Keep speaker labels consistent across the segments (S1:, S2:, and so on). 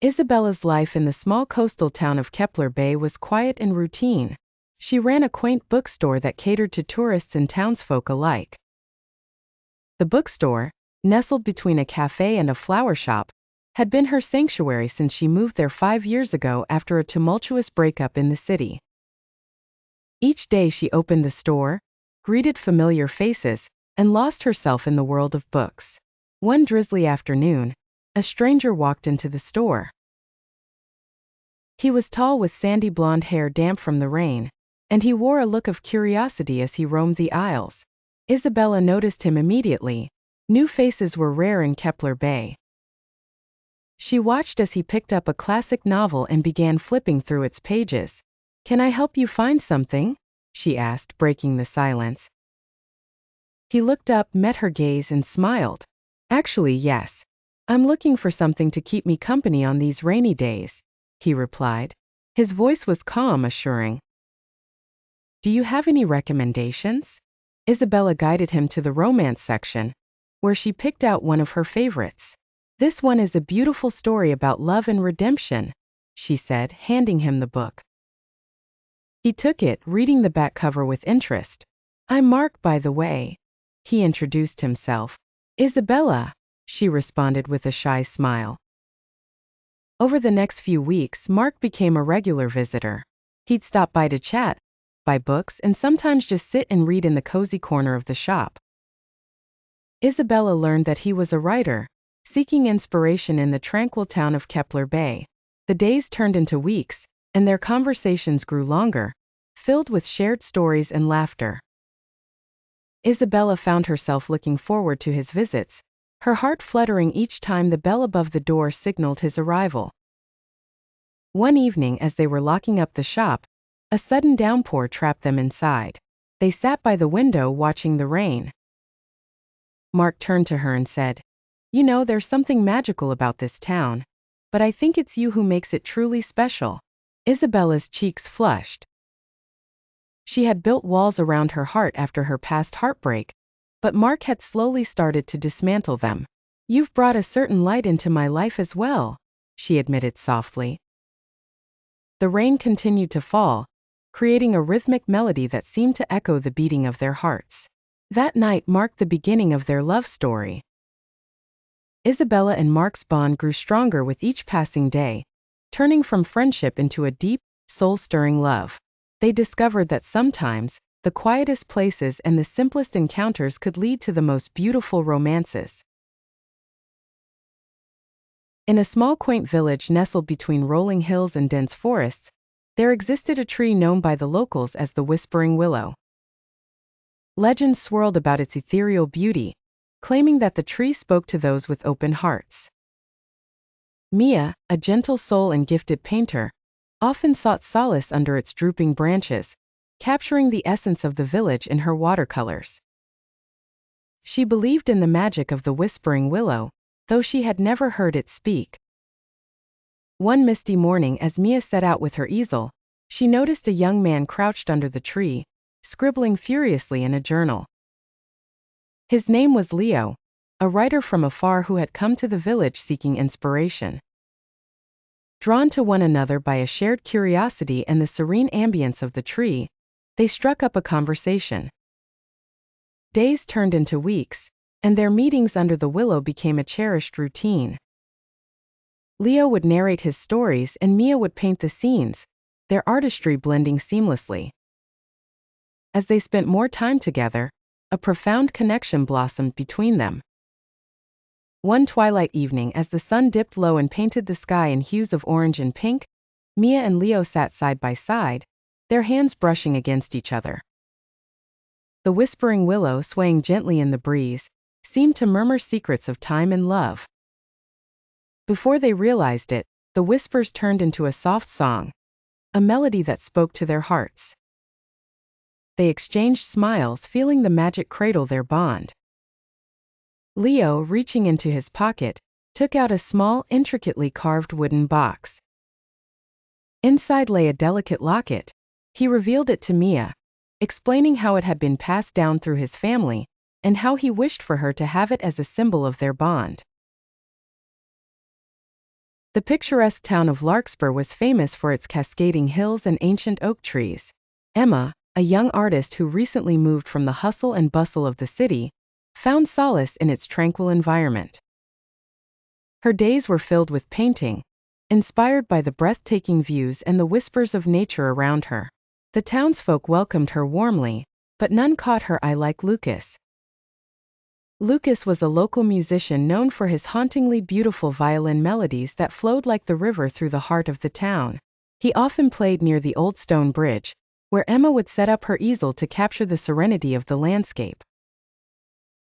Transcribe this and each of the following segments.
S1: Isabella's life in the small coastal town of Kepler Bay was quiet and routine. She ran a quaint bookstore that catered to tourists and townsfolk alike. The bookstore, nestled between a cafe and a flower shop, had been her sanctuary since she moved there 5 years ago after a tumultuous breakup in the city. Each day she opened the store, greeted familiar faces, and lost herself in the world of books. One drizzly afternoon, a stranger walked into the store. He was tall with sandy blonde hair damp from the rain, and he wore a look of curiosity as he roamed the aisles. Isabella noticed him immediately. New faces were rare in Kepler Bay. She watched as he picked up a classic novel and began flipping through its pages. "Can I help you find something?" she asked, breaking the silence. He looked up, met her gaze, and smiled. "Actually, yes. I'm looking for something to keep me company on these rainy days," he replied. His voice was calm, assuring. "Do you have any recommendations?" Isabella guided him to the romance section, where she picked out one of her favorites. "This one is a beautiful story about love and redemption," she said, handing him the book. He took it, reading the back cover with interest. "I'm Mark, by the way," he introduced himself. "Isabella," she responded with a shy smile. Over the next few weeks, Mark became a regular visitor. He'd stop by to chat, buy books, and sometimes just sit and read in the cozy corner of the shop. Isabella learned that he was a writer, seeking inspiration in the tranquil town of Kepler Bay. The days turned into weeks, and their conversations grew longer, filled with shared stories and laughter. Isabella found herself looking forward to his visits, her heart fluttering each time the bell above the door signaled his arrival. One evening, as they were locking up the shop, a sudden downpour trapped them inside. They sat by the window watching the rain. Mark turned to her and said, "You know, there's something magical about this town, but I think it's you who makes it truly special." Isabella's cheeks flushed. She had built walls around her heart after her past heartbreak, but Mark had slowly started to dismantle them. "You've brought a certain light into my life as well," she admitted softly. The rain continued to fall, creating a rhythmic melody that seemed to echo the beating of their hearts. That night marked the beginning of their love story. Isabella and Mark's bond grew stronger with each passing day, turning from friendship into a deep, soul-stirring love. They discovered that sometimes, the quietest places and the simplest encounters could lead to the most beautiful romances. In a small quaint village nestled between rolling hills and dense forests, there existed a tree known by the locals as the Whispering Willow. Legends swirled about its ethereal beauty, claiming that the tree spoke to those with open hearts. Mia, a gentle soul and gifted painter, often sought solace under its drooping branches, capturing the essence of the village in her watercolors. She believed in the magic of the Whispering Willow, though she had never heard it speak. One misty morning, as Mia set out with her easel, she noticed a young man crouched under the tree, scribbling furiously in a journal. His name was Leo, a writer from afar who had come to the village seeking inspiration. Drawn to one another by a shared curiosity and the serene ambience of the tree, they struck up a conversation. Days turned into weeks, and their meetings under the willow became a cherished routine. Leo would narrate his stories and Mia would paint the scenes, their artistry blending seamlessly. As they spent more time together, a profound connection blossomed between them. One twilight evening, as the sun dipped low and painted the sky in hues of orange and pink, Mia and Leo sat side by side, their hands brushing against each other. The Whispering Willow, swaying gently in the breeze, seemed to murmur secrets of time and love. Before they realized it, the whispers turned into a soft song, a melody that spoke to their hearts. They exchanged smiles, feeling the magic cradle their bond. Leo, reaching into his pocket, took out a small, intricately carved wooden box. Inside lay a delicate locket. He revealed it to Mia, explaining how it had been passed down through his family, and how he wished for her to have it as a symbol of their bond. The picturesque town of Larkspur was famous for its cascading hills and ancient oak trees. Emma, a young artist who recently moved from the hustle and bustle of the city, found solace in its tranquil environment. Her days were filled with painting, inspired by the breathtaking views and the whispers of nature around her. The townsfolk welcomed her warmly, but none caught her eye like Lucas. Lucas was a local musician known for his hauntingly beautiful violin melodies that flowed like the river through the heart of the town. He often played near the old stone bridge, where Emma would set up her easel to capture the serenity of the landscape.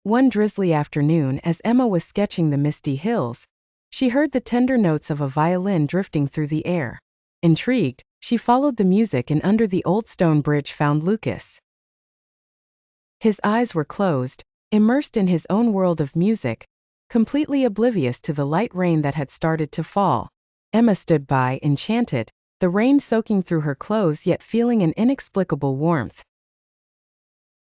S1: One drizzly afternoon, as Emma was sketching the misty hills, she heard the tender notes of a violin drifting through the air. Intrigued, she followed the music and under the old stone bridge found Lucas. His eyes were closed, immersed in his own world of music, completely oblivious to the light rain that had started to fall. Emma stood by, enchanted, the rain soaking through her clothes yet feeling an inexplicable warmth.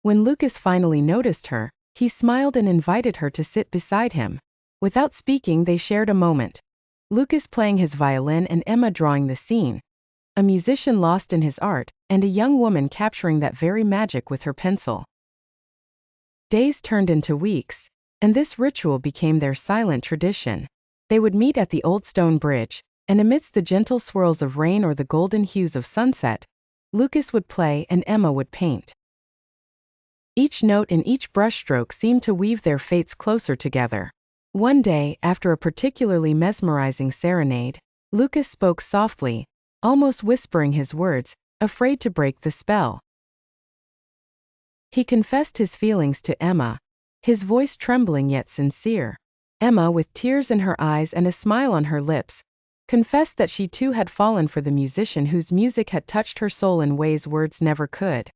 S1: When Lucas finally noticed her, he smiled and invited her to sit beside him. Without speaking, they shared a moment. Lucas playing his violin and Emma drawing the scene. A musician lost in his art, and a young woman capturing that very magic with her pencil. Days turned into weeks, and this ritual became their silent tradition. They would meet at the old stone bridge, and amidst the gentle swirls of rain or the golden hues of sunset, Lucas would play and Emma would paint. Each note and each brushstroke seemed to weave their fates closer together. One day, after a particularly mesmerizing serenade, Lucas spoke softly, almost whispering his words, afraid to break the spell. He confessed his feelings to Emma, his voice trembling yet sincere. Emma, with tears in her eyes and a smile on her lips, confessed that she too had fallen for the musician whose music had touched her soul in ways words never could.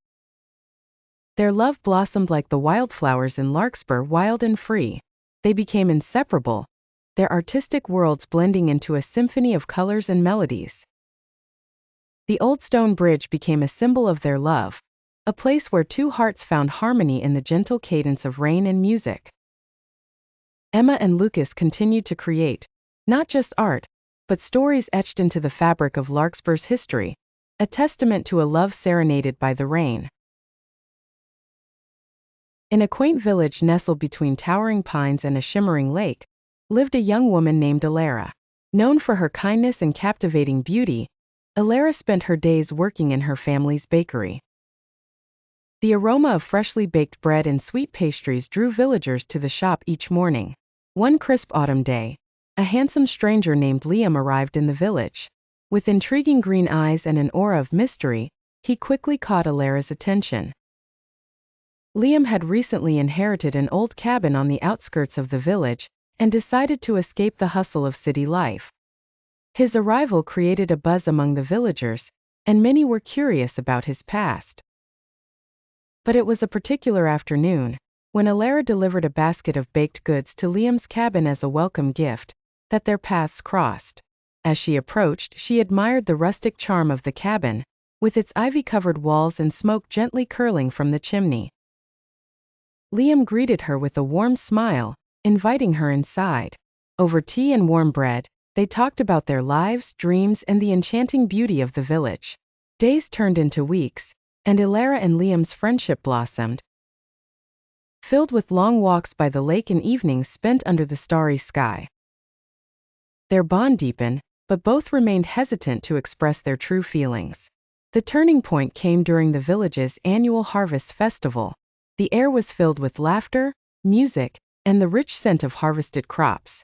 S1: Their love blossomed like the wildflowers in Larkspur, wild and free. They became inseparable, their artistic worlds blending into a symphony of colors and melodies. The old stone bridge became a symbol of their love, a place where two hearts found harmony in the gentle cadence of rain and music. Emma and Lucas continued to create, not just art, but stories etched into the fabric of Larkspur's history, a testament to a love serenaded by the rain. In a quaint village nestled between towering pines and a shimmering lake, lived a young woman named Isabella. Known for her kindness and captivating beauty, Isabella spent her days working in her family's bakery. The aroma of freshly baked bread and sweet pastries drew villagers to the shop each morning. One crisp autumn day, a handsome stranger named Liam arrived in the village. With intriguing green eyes and an aura of mystery, he quickly caught Isla's attention. Liam had recently inherited an old cabin on the outskirts of the village and decided to escape the hustle of city life. His arrival created a buzz among the villagers, and many were curious about his past. But it was a particular afternoon, when Isabella delivered a basket of baked goods to Liam's cabin as a welcome gift, that their paths crossed. As she approached, she admired the rustic charm of the cabin, with its ivy-covered walls and smoke gently curling from the chimney. Liam greeted her with a warm smile, inviting her inside. Over tea and warm bread, they talked about their lives, dreams, and the enchanting beauty of the village. Days turned into weeks, and Isabella and Liam's friendship blossomed, filled with long walks by the lake and evenings spent under the starry sky. Their bond deepened, but both remained hesitant to express their true feelings. The turning point came during the village's annual harvest festival. The air was filled with laughter, music, and the rich scent of harvested crops.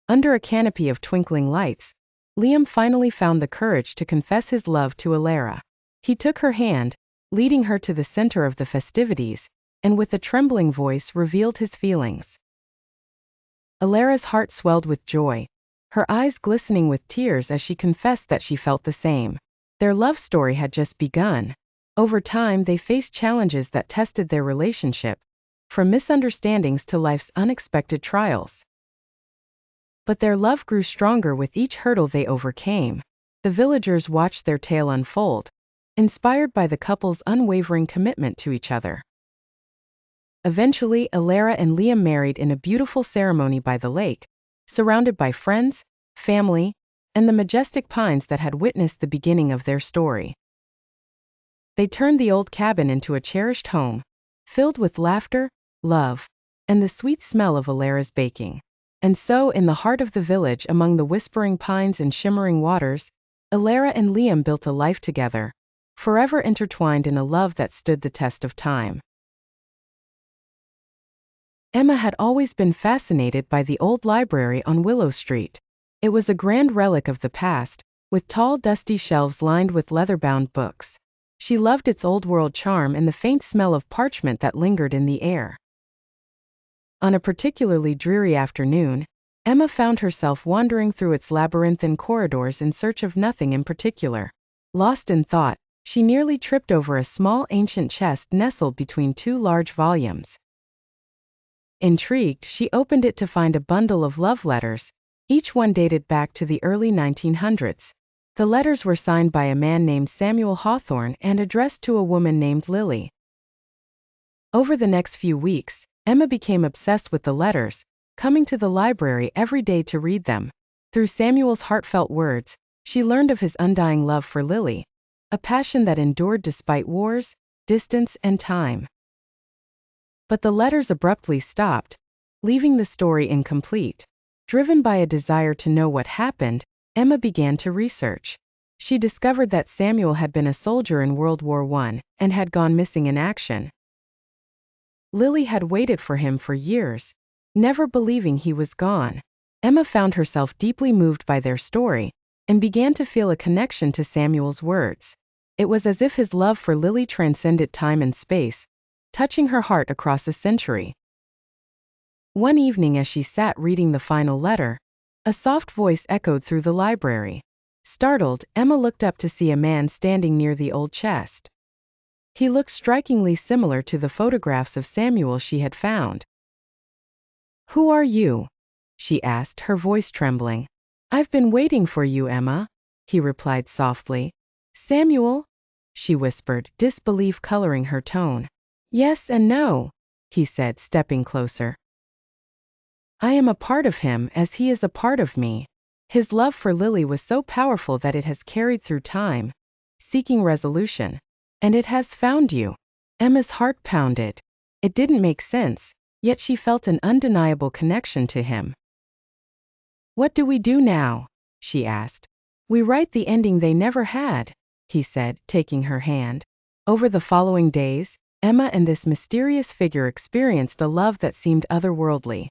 S1: Under a canopy of twinkling lights, Liam finally found the courage to confess his love to Isabella. He took her hand, leading her to the center of the festivities, and with a trembling voice revealed his feelings. Isla's heart swelled with joy, her eyes glistening with tears as she confessed that she felt the same. Their love story had just begun. Over time, they faced challenges that tested their relationship, from misunderstandings to life's unexpected trials. But their love grew stronger with each hurdle they overcame. The villagers watched their tale unfold, inspired by the couple's unwavering commitment to each other. Eventually, Isabella and Liam married in a beautiful ceremony by the lake, surrounded by friends, family, and the majestic pines that had witnessed the beginning of their story. They turned the old cabin into a cherished home, filled with laughter, love, and the sweet smell of Alara's baking. And so, in the heart of the village, among the whispering pines and shimmering waters, Alara and Liam built a life together, forever intertwined in a love that stood the test of time. Emma had always been fascinated by the old library on Willow Street. It was a grand relic of the past, with tall, dusty shelves lined with leather-bound books. She loved its old-world charm and the faint smell of parchment that lingered in the air. On a particularly dreary afternoon, Emma found herself wandering through its labyrinthine corridors in search of nothing in particular. Lost in thought, she nearly tripped over a small ancient chest nestled between two large volumes. Intrigued, she opened it to find a bundle of love letters, each one dated back to the early 1900s. The letters were signed by a man named Samuel Hawthorne and addressed to a woman named Lily. Over the next few weeks, Emma became obsessed with the letters, coming to the library every day to read them. Through Samuel's heartfelt words, she learned of his undying love for Lily, a passion that endured despite wars, distance, and time. But the letters abruptly stopped, leaving the story incomplete. Driven by a desire to know what happened, Emma began to research. She discovered that Samuel had been a soldier in World War I and had gone missing in action. Lily had waited for him for years, never believing he was gone. Emma found herself deeply moved by their story and began to feel a connection to Samuel's words. It was as if his love for Lily transcended time and space, touching her heart across a century. One evening, as she sat reading the final letter, a soft voice echoed through the library. Startled, Emma looked up to see a man standing near the old chest. He looked strikingly similar to the photographs of Samuel she had found. "Who are you?" she asked, her voice trembling. "I've been waiting for you, Emma," he replied softly. "Samuel?" she whispered, disbelief coloring her tone. "Yes and no," he said, stepping closer. "I am a part of him as he is a part of me." His love for Lily was so powerful that it has carried through time, seeking resolution. "And it has found you." Emma's heart pounded. It didn't make sense, yet she felt an undeniable connection to him. "What do we do now?" she asked. "We write the ending they never had," he said, taking her hand. Over the following days, Emma and this mysterious figure experienced a love that seemed otherworldly.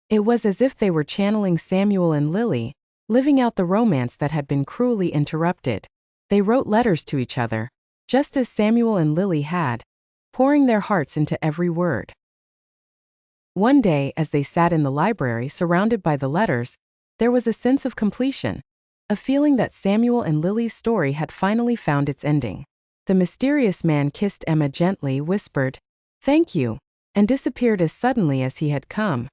S1: It was as if they were channeling Samuel and Lily, living out the romance that had been cruelly interrupted. They wrote letters to each other, just as Samuel and Lily had, pouring their hearts into every word. One day, as they sat in the library surrounded by the letters, there was a sense of completion, a feeling that Samuel and Lily's story had finally found its ending. The mysterious man kissed Emma gently, whispered, "Thank you," and disappeared as suddenly as he had come.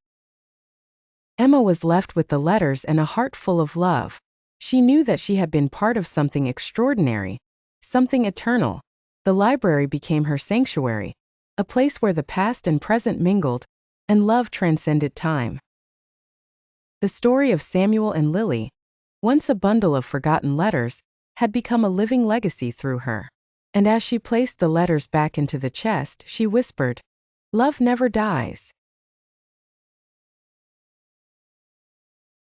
S1: Emma was left with the letters and a heart full of love. She knew that she had been part of something extraordinary, something eternal. The library became her sanctuary, a place where the past and present mingled, and love transcended time. The story of Samuel and Lily, once a bundle of forgotten letters, had become a living legacy through her. And as she placed the letters back into the chest, she whispered, "Love never dies."